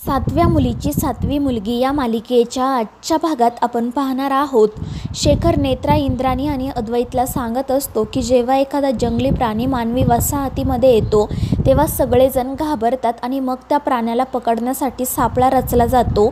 सातव्या मुलीची सातवी मुलगी या मालिकेच्या आजच्या भागात आपण पाहणार आहोत. शेखर नेत्रा, इंद्राणी आणि अद्वैतला सांगत असतो की जेव्हा एखादा जंगली प्राणी मानवी वसाहतीमध्ये येतो तेव्हा सगळेजण घाबरतात आणि मग त्या प्राण्याला पकडण्यासाठी सापळा रचला जातो.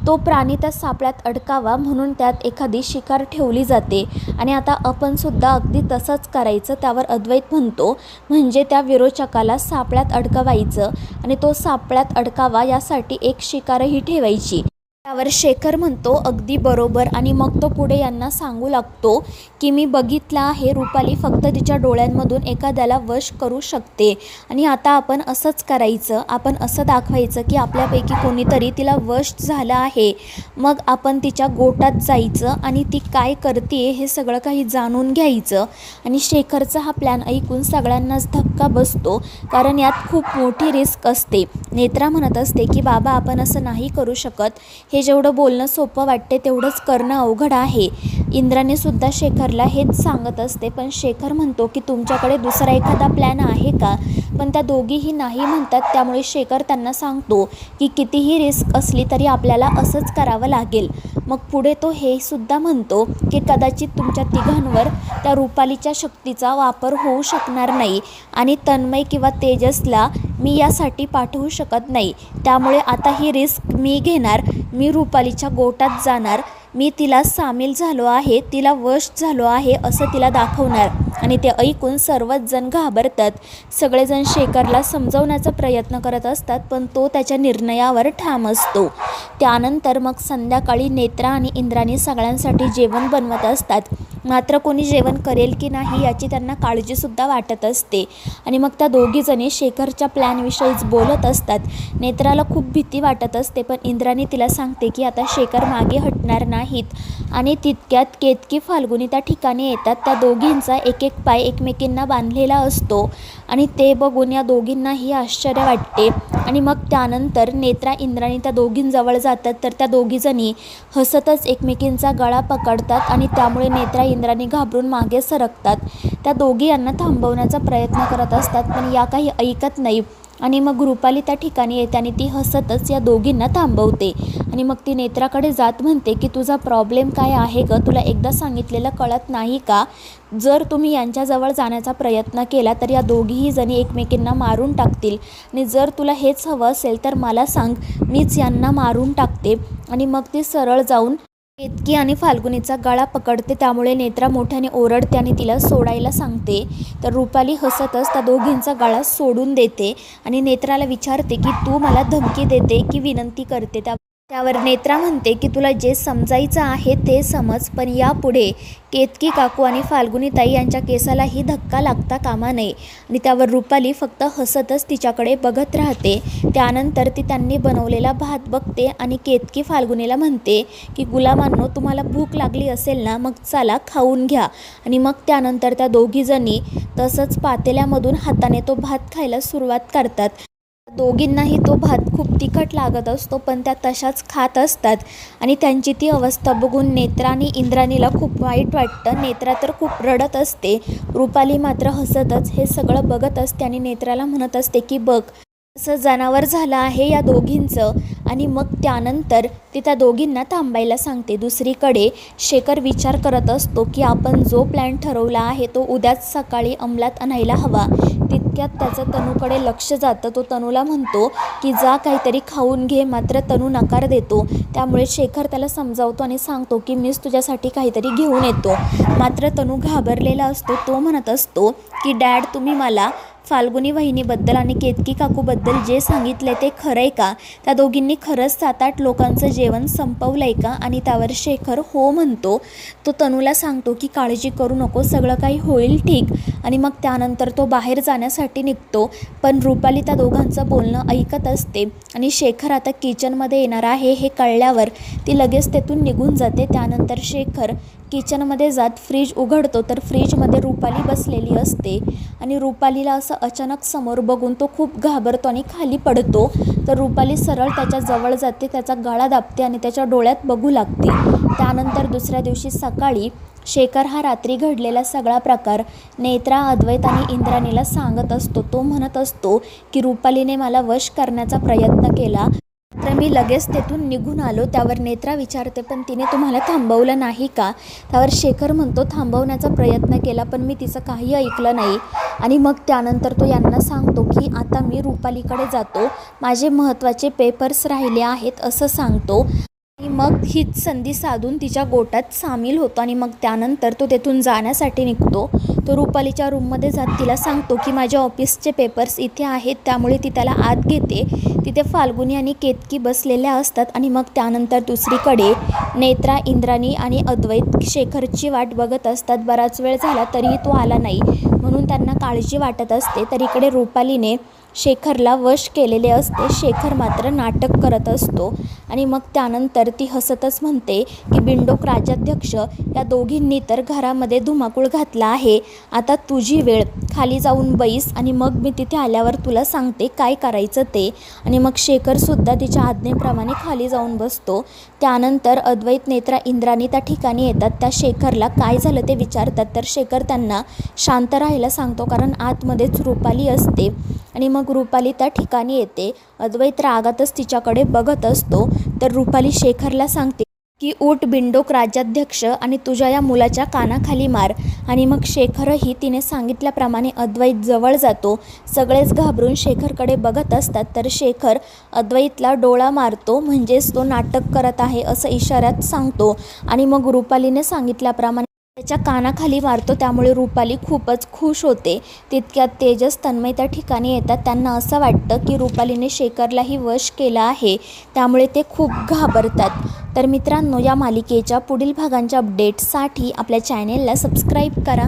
तो प्राणी त्या सापळ्यात अडकावा म्हणून त्यात एखादी शिकार ठेवली जाते आणि आता आपण सुद्धा अगदी तसंच करायचं. त्यावर अद्वैत म्हणतो, म्हणजे त्या विरोचकाला सापळ्यात अडकवायचं आणि तो सापळ्यात अडकावा यासाठी एक शिकारही ठेवायची. त्यावर शेखर म्हणतो, अगदी बरोबर. आणि मग तो पुढे यांना सांगू लागतो की मी बघितलं आहे, रुपाली फक्त तिच्या डोळ्यांमधून एखाद्याला वश करू शकते आणि आता आपण असंच करायचं. आपण असं दाखवायचं की आपल्यापैकी कोणीतरी तिला वश झालं आहे. मग आपण तिच्या गोटात जायचं आणि ती काय करते हे सगळं काही जाणून घ्यायचं. आणि शेखरचा हा प्लॅन ऐकून सगळ्यांनाच धक्का बसतो, कारण यात खूप मोठी रिस्क असते. नेत्रा म्हणत असते की बाबा, आपण असं नाही करू शकत. हे जेवढं बोलणं सोपं वाटते तेवढंच करणं अवघड आहे. इंद्राने सुद्धा शेखरला हेच सांगत असते, पण शेखर म्हणतो की तुमच्याकडे दुसरा एखादा प्लॅन आहे का? पण त्या दोघीही नाही म्हणतात. त्यामुळे शेखर त्यांना सांगतो की कितीही रिस्क असली तरी आपल्याला असंच करावं लागेल. मग पुढे तो हे सुद्धा म्हणतो की कदाचित तुमच्या तिघांवर त्या रुपालीच्या शक्तीचा वापर होऊ शकणार नाही आणि तन्मय किंवा तेजसला मी यासाठी पाठवू शकत नाही. त्यामुळे आता ही रिस्क मी घेणार. मी रुपालीच्या गोटात जाणार. मी तिला सामील झालो आहे, तिला वश झालो आहे असं तिला दाखवणार. आणि ते ऐकून सर्वच जण घाबरतात. सगळेजण शेखरला समजवण्याचा प्रयत्न करत असतात, पण तो त्याच्या निर्णयावर ठाम असतो. त्यानंतर मग संध्याकाळी नेत्रा आणि इंद्राणी सगळ्यांसाठी जेवण बनवत असतात. मात्र कोणी जेवण करेल की नाही याची त्यांना काळजीसुद्धा वाटत असते. आणि मग त्या दोघीजणी शेखरच्या प्लॅनविषयीच बोलत असतात. नेत्राला खूप भीती वाटत असते, पण इंद्राणी तिला सांगते की आता शेखर मागे हटणार नाहीत. आणि तितक्यात केतकी, फाल्गुनी त्या ठिकाणी येतात. त्या दोघींचा एक एक पाय एकमेकींना बांधलेला असतो आणि ते बघून या दोघींनाही आश्चर्य वाटते. आणि मग त्यानंतर नेत्रा, इंद्राणी त्या दोघींजवळ जातात, तर त्या दोघीजणी हसतच एकमेकींचा गळा पकडतात आणि त्यामुळे नेत्रा, इंद्राणी घाबरून मागे सरकतात. त्या दोघी यांना थांबवण्याचा प्रयत्न करत असतात, पण या काही ऐकत नाही. आणि मग रुपाली त्या ठिकाणी येते आणि ती हसतच या दोघींना थांबवते. आणि मग ती नेत्राकडे जात म्हणते की तुझा प्रॉब्लेम काय आहे गं? तुला एकदा सांगितलेलं कळत नाही का? जर तुम्ही यांच्याजवळ जाण्याचा प्रयत्न केला तर या दोघीही जणी एकमेकींना मारून टाकतील. आणि जर तुला हेच हवं असेल तर मला सांग, मीच यांना मारून टाकते. आणि मग ती सरळ जाऊन केतकी आणि फाल्गुनीचा गळा पकडते. त्यामुळे नेत्रा मोठ्याने ओरडते आणि तिला सोडायला सांगते. तर रुपाली हसतच त्या दोघींचा गळा सोडून देते आणि नेत्राला विचारते की तू मला धमकी देते की विनंती करते? त्यावर नेत्रा म्हणते की तुला जे समजायचं आहे ते समज, पण यापुढे केतकी काकू आणि फाल्गुनी ताई यांच्या केसालाही धक्का लागता कामा नये. आणि त्यावर रुपाली फक्त हसतच तिच्याकडे बघत राहते. त्यानंतर ती त्यांनी बनवलेला भात बघते आणि केतकी फाल्गुनीला म्हणते की गुलामांनो, तुम्हाला भूक लागली असेल ना, मग चला खाऊन घ्या. आणि मग त्यानंतर त्या दोघीजणी तसंच पातेल्यामधून हाताने तो भात खायला सुरुवात करतात. दोघींनाही तो भात खूप तिखट लागत असतो, पण त्या तशाच खात असतात. आणि त्यांची ती अवस्था बघून नेत्रा आणि इंद्राणीला खूप वाईट वाटतं. नेत्रा तर खूप रडत असते. रुपाली मात्र हसतच हे सगळं बघत असते आणि नेत्राला म्हणत असते की बघ, असं जनावर झालं आहे या दोघींचं. आणि मग त्यानंतर ती त्या दोघींना थांबायला सांगते. दुसरीकडे शेखर विचार करत असतो की आपण जो प्लॅन ठरवला आहे तो उद्याच सकाळी अंमलात आणायला हवा. तितक्यात त्याचं तनूकडे लक्ष जातं. तो तनूला म्हणतो की जा, काहीतरी खाऊन घे. मात्र तनू नकार देतो. त्यामुळे शेखर त्याला समजावतो आणि सांगतो की मीच तुझ्यासाठी काहीतरी घेऊन येतो. मात्र तनू घाबरलेला असतो. तो म्हणत असतो की डॅड, तुम्ही मला फाल्गुनी वहिनीबद्दल आणि केतकी काकूबद्दल जे सांगितले ते खरं आहे का? त्या दोघींनी खरंच 7-8 लोकांचं जेवण संपवलं आहे का? आणि त्यावर शेखर हो म्हणतो. तो तनूला सांगतो की काळजी करू नको, सगळं काही होईल ठीक. आणि मग त्यानंतर तो बाहेर जाण्यासाठी निघतो. पण रुपाली त्या दोघांचं बोलणं ऐकत असते आणि शेखर आता किचनमध्ये येणार आहे हे कळल्यावर ती लगेच तेथून निघून जाते. त्यानंतर शेखर किचनमध्ये जात फ्रीज उघडतो, तर फ्रीजमध्ये रुपाली बसलेली असते. आणि रुपालीला असं अचानक समोर बघून तो खूप घाबरतो आणि खाली पडतो. तर रुपाली सरळ त्याच्या जवळ जाते, त्याचा गळा दाबते आणि त्याच्या डोळ्यात बघू लागते. त्यानंतर दुसऱ्या दिवशी सकाळी शेखर हा रात्री घडलेला सगळा प्रकार नेत्रा, अद्वैत आणि इंद्राणीला सांगत असतो. तो म्हणत असतो की रुपालीने मला वश करण्याचा प्रयत्न केला. तर मी लगेच तेथून निघून आलो. त्यावर नेत्रा विचारते, पण तिने तुम्हाला थांबवलं नाही का? त्यावर शेखर म्हणतो, थांबवण्याचा प्रयत्न केला पण मी तिचं काही ऐकलं नाही. आणि मग त्यानंतर तो यांना सांगतो की आता मी रुपालीकडे जातो, माझे महत्त्वाचे पेपर्स राहिले आहेत असं सांगतो. आणि मग हीच संधी साधून तिच्या गोटात सामील होतो. आणि मग त्यानंतर तो तेथून जाण्यासाठी निघतो. तो रुपालीच्या रूममध्ये जात तिला सांगतो की माझ्या ऑफिसचे पेपर्स इथे आहेत, त्यामुळे ती त्याला आत घेते. तिथे फाल्गुनी आणि केतकी बसलेल्या असतात. आणि मग त्यानंतर दुसरीकडे नेत्रा, इंद्राणी आणि अद्वैत शेखरची वाट बघत असतात. बराच वेळ झाला तरीही तो आला नाही, म्हणून त्यांना काळजी वाटत असते. तर इकडे रुपालीने शेखरला वश केलेले असते. शेखर मात्र नाटक करत असतो. आणि मग त्यानंतर ती हसतच म्हणते की बिंडोक राज्याध्यक्ष या दोघींनी तर घरामध्ये धुमाकूळ घातला आहे, आता तुझी वेळ, खाली जाऊन बैस आणि मग मी तिथे आल्यावर तुला सांगते काय करायचं ते. आणि मग शेखरसुद्धा तिच्या आज्ञेप्रमाणे खाली जाऊन बसतो. त्यानंतर अद्वैत, नेत्रा, इंद्राणी त्या ठिकाणी येतात. त्या शेखरला काय झालं ते विचारतात. तर शेखर त्यांना शांत राहायला सांगतो, कारण आतमध्येच रुपाली असते. आणि मग रुपाली त्या ठिकाणी येते. अद्वैत रागातच तिच्याकडे बघत असतो. तर रुपाली शेखरला सांगते की उठ बिंडोक राज्याध्यक्ष आणि तुझ्या या मुलाच्या कानाखाली मार. आणि मग शेखरही तिने सांगितल्याप्रमाणे अद्वैत जवळ जातो. सगळेच घाबरून शेखरकडे बघत असतात. तर शेखर अद्वैतला डोळा मारतो, म्हणजेच तो नाटक करत आहे असं इशाऱ्यात सांगतो. आणि मग रुपालीने सांगितल्याप्रमाणे त्याच्या कानाखाली मारतो. त्यामुळे रुपाली खूपच खुश होते. तितक्यात तेजस, तन्मय त्या ठिकाणी येतात. त्यांना असं वाटतं की रुपालीने शेखरलाही वश केलं आहे, त्यामुळे ते खूप घाबरतात. तर मित्रांनो, या मालिकेच्या पुढील भागांच्या अपडेट्ससाठी आपल्या चॅनेलला सबस्क्राईब करा.